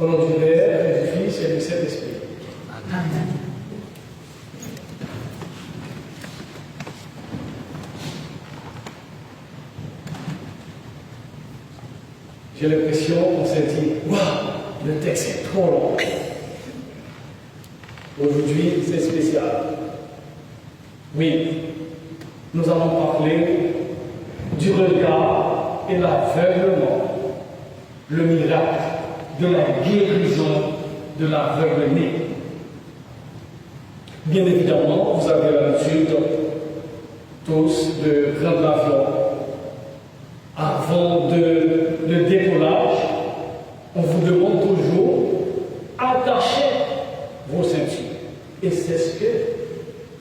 Au nom du Père, et du Fils et du Saint-Esprit. Amen. J'ai l'impression qu'on s'est dit, waouh, le texte est trop long. Aujourd'hui, c'est spécial. Oui, nous allons parler du regard et l'aveuglement, le miracle de la guérison de l'aveugle-né. Bien évidemment, vous avez l'habitude tous de prendre l'avion. Avant le décollage, on vous demande toujours attachez vos ceintures. Et c'est ce que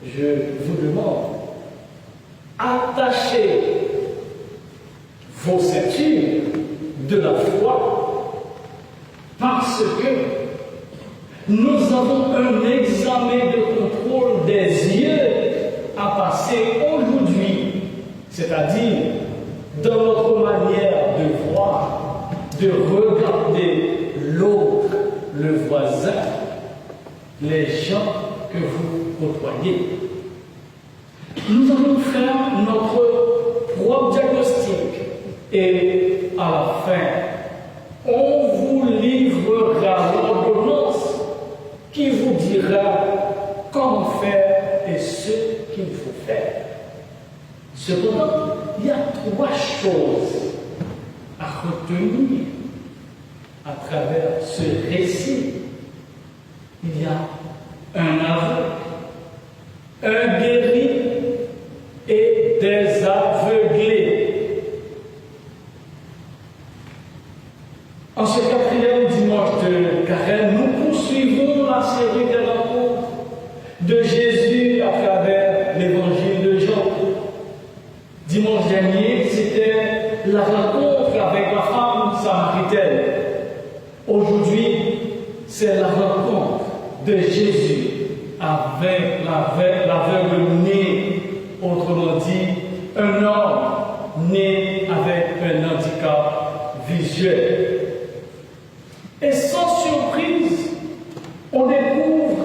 je vous demande. Attachez vos ceintures de la foi parce que nous avons un examen de contrôle des yeux à passer aujourd'hui, c'est-à-dire dans notre manière de voir, de regarder l'autre, le voisin, les gens que vous côtoyez. Nous allons faire notre propre diagnostic et à la fin, on vous livrera l'ordonnance qui vous dira comment faire et ce qu'il faut faire. Cependant, il y a trois choses à retenir à travers ce récit. Il y a un aveugle, un guéri et des aveuglés. En ce quatrième dimanche de Carême, nous poursuivons la série des rencontres de Jésus à travers l'évangile de Jean. Dimanche dernier, c'était la rencontre avec la femme samaritaine. Aujourd'hui, c'est la rencontre de Jésus avec l'aveugle-né, autrement dit, un homme né avec un handicap visuel. Et sans surprise, on découvre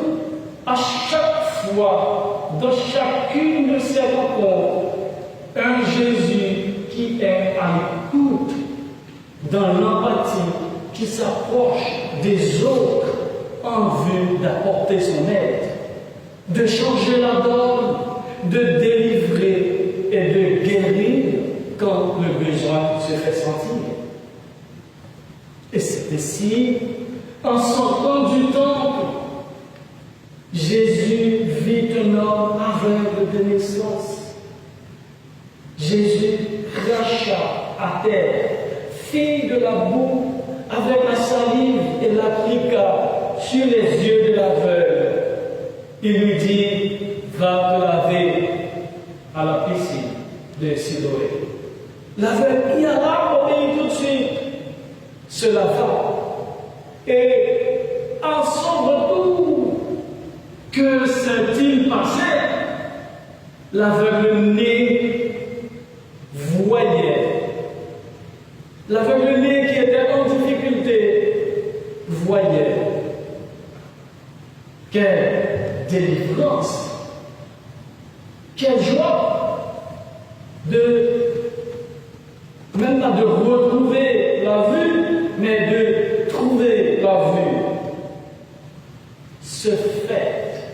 à chaque fois, dans chacune de ces rencontres, un Jésus qui est à l'écoute, dans l'empathie, qui s'approche des autres en vue d'apporter son aide, de changer la donne, de délivrer et de guérir quand le besoin se fait sentir. Et c'est ainsi, en sortant du temple, Jésus vit un homme aveugle de naissance. Jésus cracha à terre, fit de la boue avec la salive et l'appliqua sur les yeux de l'aveugle. Il lui dit, va te laver à la piscine de Siloé. L'aveugle y alla, obéit tout de suite, se lava. Et à son retour, que s'est-il passé? L'aveugle-né voyait. L'aveugle-né qui était en difficulté voyait. Quelle délivrance! Quelle joie même pas de retrouver la vue, mais de trouver la vue. Ce fait,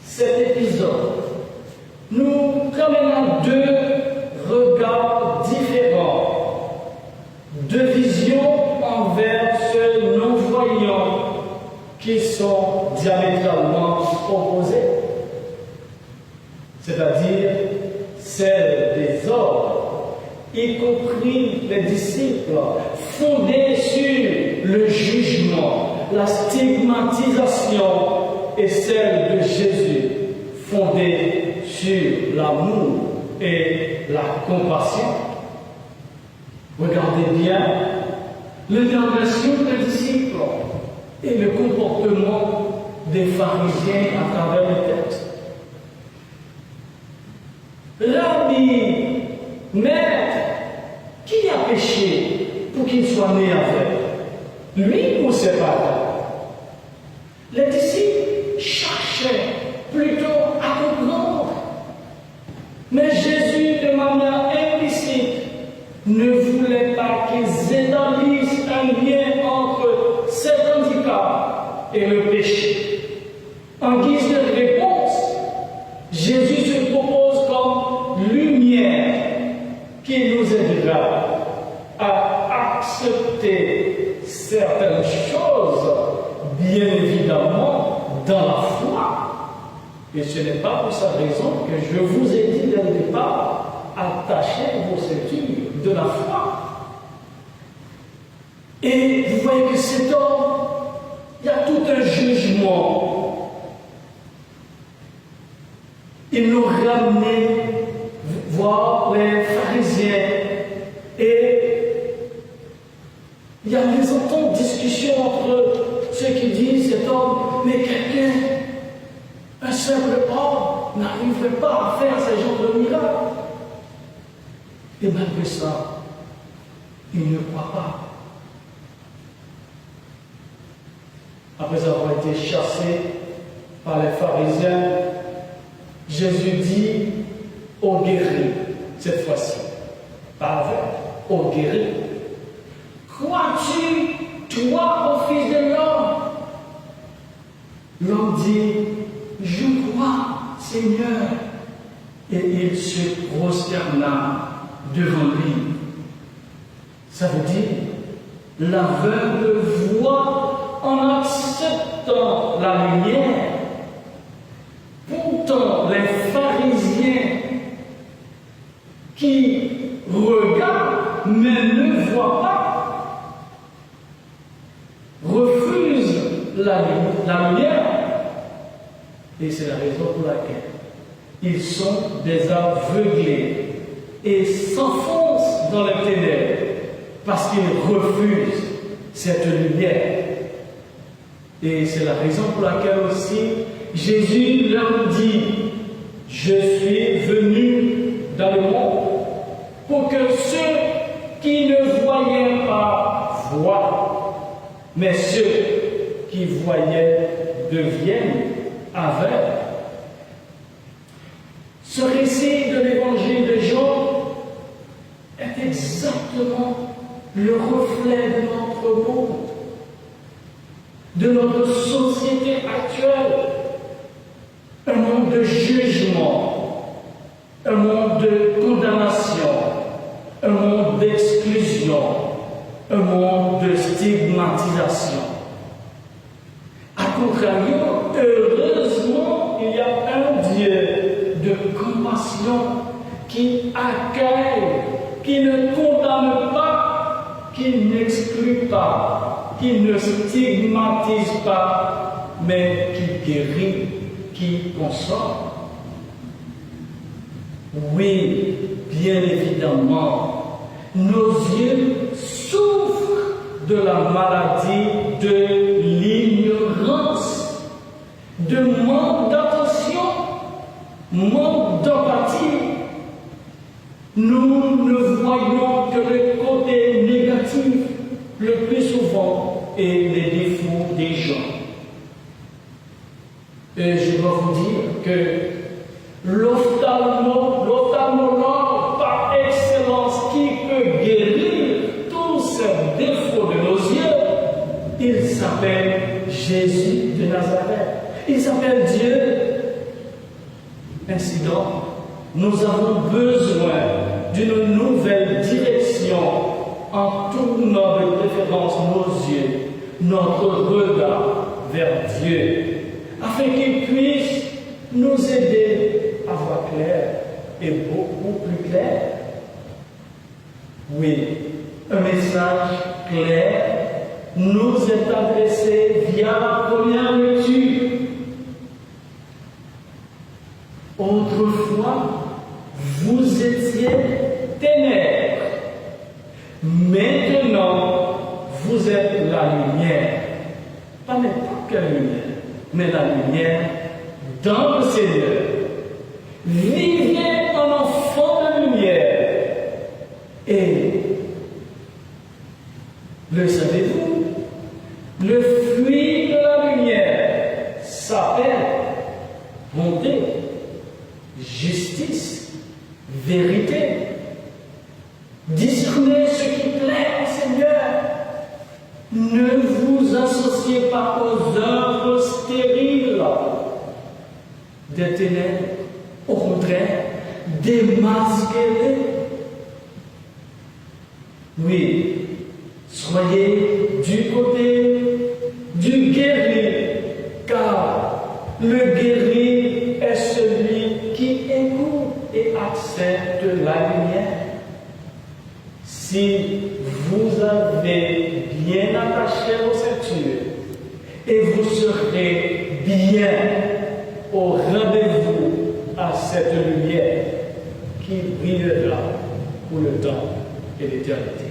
cet épisode, nous ramène à deux regards différents, deux visions envers ce non-voyant qui sont diamétralement opposées, c'est-à-dire celle des hommes, y compris les disciples, fondés sur le jugement, la stigmatisation, et celle de Jésus, fondée sur l'amour et la compassion. Regardez bien l'intervention des disciples et le comportement des pharisiens à travers le texte. Rabbi, maître, qui a péché pour qu'il soit né aveugle? Lui ou ces batailles. Les disciples cherchaient plutôt à comprendre. Mais Jésus, de manière implicite, ne voulait pas qu'ils établissent un lien entre cet handicap et le péché. En guise de réponse, Jésus se propose comme lumière qui nous aidera à accepter certaines choses, bien évidemment, dans la foi. Et ce n'est pas pour cette raison que je vous ai dit dès le départ, attachez vos ceintures de la foi. Et vous voyez que cet homme, il y a tout un jugement. Il nous ramenait voir les pharisiens. Et il y a des ententes, discussions entre ceux qui disent cet homme, mais quelqu'un, un simple homme, n'arriverait pas à faire ce genre de miracle. Et malgré ça, il ne croit pas. Après avoir été chassé par les pharisiens, Jésus dit au guéri, cette fois-ci, pas avec, au guéri, crois-tu, toi, au Fils de l'homme? L'homme dit, je crois, Seigneur. Et il se prosterna devant lui. Ça veut dire, l'aveugle voit en acceptant la lumière. Pourtant, les pharisiens qui regardent mais ne voient pas, refusent la lumière. Et c'est la raison pour laquelle ils sont des aveuglés et s'enfoncent dans les ténèbres parce qu'ils refusent cette lumière. Et c'est la raison pour laquelle aussi Jésus leur dit, je suis venu dans le monde pour que ceux qui ne voyaient pas voient, mais ceux qui voyaient deviennent aveugles. Ce récit de l'évangile de Jean est exactement le reflet de notre monde, de notre société actuelle. Un monde de jugement, un monde de condamnation, un monde d'exclusion, un monde de stigmatisation. A contrario, heureusement, il y a un Dieu de compassion qui accueille, qui ne condamne pas, qui n'exclut pas, qui ne stigmatise pas, mais qui guérit, qui console. Oui, bien évidemment, nos yeux souffrent de la maladie de l'ignorance, de manque d'attention, manque d'empathie. Nous ne voyons que le côté négatif le plus souvent et les défauts des gens. Et je dois vous dire que l'ophtalmologue par excellence qui peut guérir tous ces défauts de nos yeux, il s'appelle Jésus de Nazareth. Il s'appelle Dieu. Ainsi donc, nous avons besoin d'une nouvelle direction en tournant de préférence nos yeux, notre regard vers Dieu, afin qu'il puisse nous aider à voir clair et beaucoup plus clair. Oui, un message clair nous est adressé via la première lecture. Autrefois, vous étiez ténèbres. Maintenant, vous êtes la lumière. Pas n'importe quelle lumière, mais la lumière dans le Seigneur. Vivez en enfant de lumière. Et le savez-vous, le Le fruit de la lumière s'appelle bonté, justice, vérité. Discernez ce qui plaît au Seigneur. Ne vous associez pas aux œuvres stériles des ténèbres. Au contraire, démasquez-les. Oui, soyez du côté du guéri, car le guéri est celui qui écoute et accepte la lumière. Si vous avez bien attaché vos ceintures, et vous serez bien au rendez-vous à cette lumière qui brillera pour le temps et l'éternité.